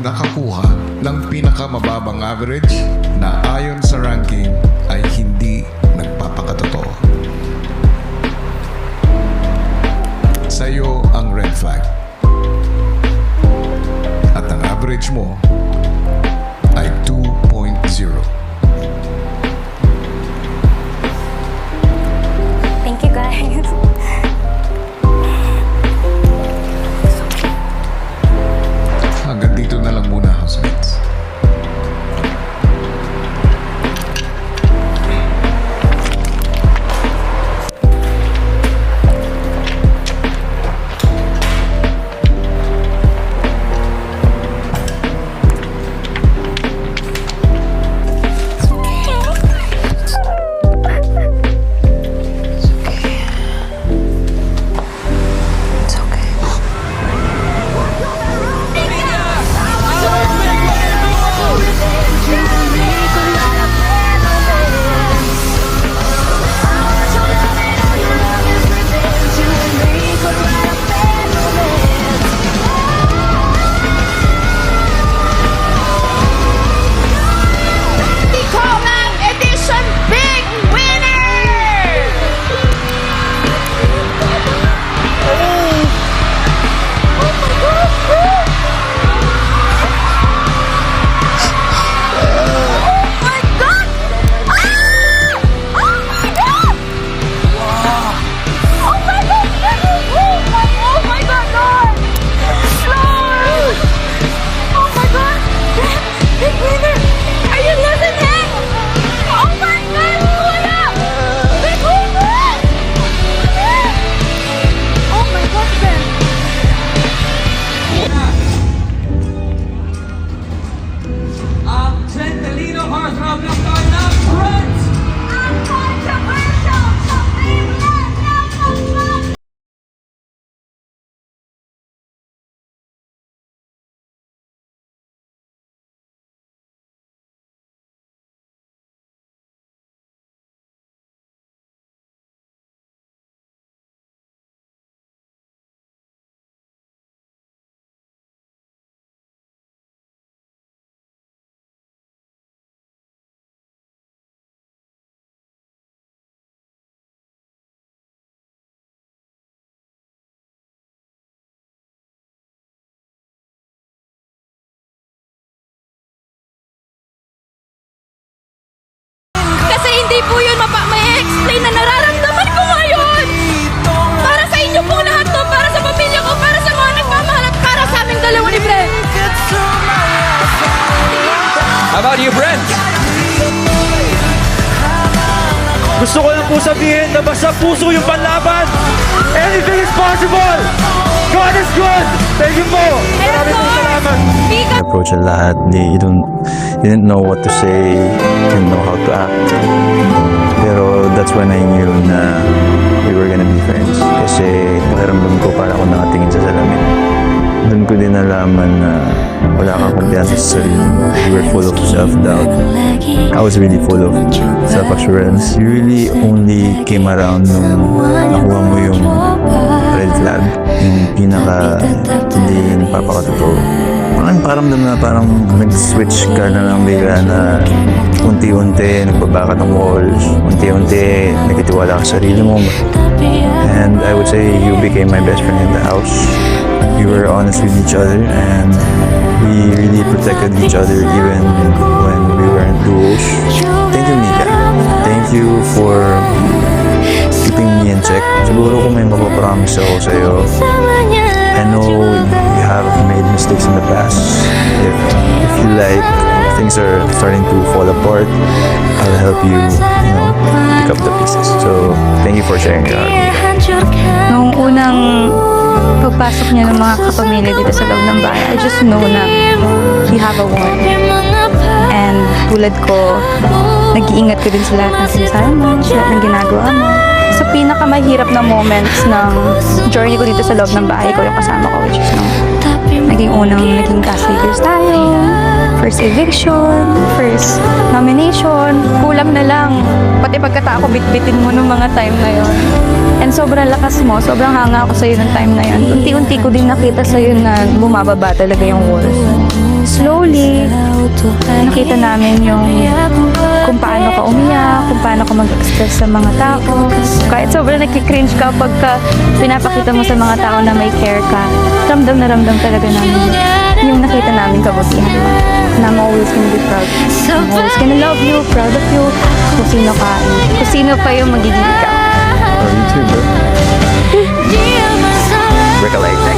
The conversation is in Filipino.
nakakuha ng pinakamababang average na ayon sa ranking ay hindi nagpapakatotoo. Sa'yo ang red flag. At ang average mo ay 2.0. Thank you, guys. Hanggang dito na lang muna, housemates. It's okay. Colang Edition Big Winner! Oh my God! Ah! Oh my God! Oh my God! Oh my God, Lord! Lord! Oh my God! Big winner! Are you listening? Oh my God, Kuya! Big winner! Oh my God, Ben! Ang Centelino Heartthrob ng Carnac Friends! Ang controversial sa Finland ng mga Kasi hindi po yun may explain na nararamdaman ko ngayon. Para sa inyo po lahat to, para sa pamilya ko, para sa mga nagmamahal at para sa aming dalawa ni Brent. How about you, Brent? Gusto ko lang po sabihin na basta puso yung panlaban. Anything is possible! God is good! Thank you po! Maraming po salamat! Approach ang lahat. They didn't know what to say, didn't know how to act. Pero that's when I knew na we were gonna be friends. Kasi pakiramdam ko para ako nakatingin sa salamin. Doon ko din nalaman na wala kang kumpiyansa sa sarili mo. You were full of self-doubt. I was really full of self-assurance. You really only came around nung nakuha mo yung red flag. Yung pinaka hindi nagpapakatotoo. Parang paramdam na parang nag-switch ka na lang bigla na unti-unti nagbabakat ng walls, unti-unti nagtitiwala ka sa sarili mo. And I would say you became my best friend in the house. We were honest with each other and we really protected each other even when we weren't duos. Thank you, Mika. Thank you for keeping me in check. Siguro kung may mapapromise ako sa'yo, I know you have made mistakes in the past. If you feel like things are starting to fall apart, I'll help you, pick up the pieces. So, thank you for sharing your heart. Nung unang pagpasok niya ng mga kapamilya dito sa loob ng bahay, I just know na you have a warm. And tulad ko, nag-iingat ko din sa lahat ng sinasabi mo, sa lahat ng ginagawa mo. Sa pinakamahirap na moments ng journey ko dito sa loob ng bahay ko, yung kasama ko, which is naging cast leaders tayo. First eviction, first nomination, kulang na lang. Pati pagkatao ko, bitbitin mo nung mga time na yon. And sobrang lakas mo, sobrang hanga ako sa'yo ng time na yon. Unti-unti ko din nakita sa'yo na bumababa talaga yung walls. slowly, nakita namin yung kung paano ka umiyak, kung paano ka mag-express sa mga tao. Kahit sobrang nakikringe ka pagka pinapakita mo sa mga tao na may care ka, ramdam na ramdam talaga namin yung nakita namin kabutihan mo. And I'm always gonna be proud. I'm always gonna love you, proud of you, kung sino ka, kung sino pa yung magiging ikaw. Oh, you too, bro. Recollect.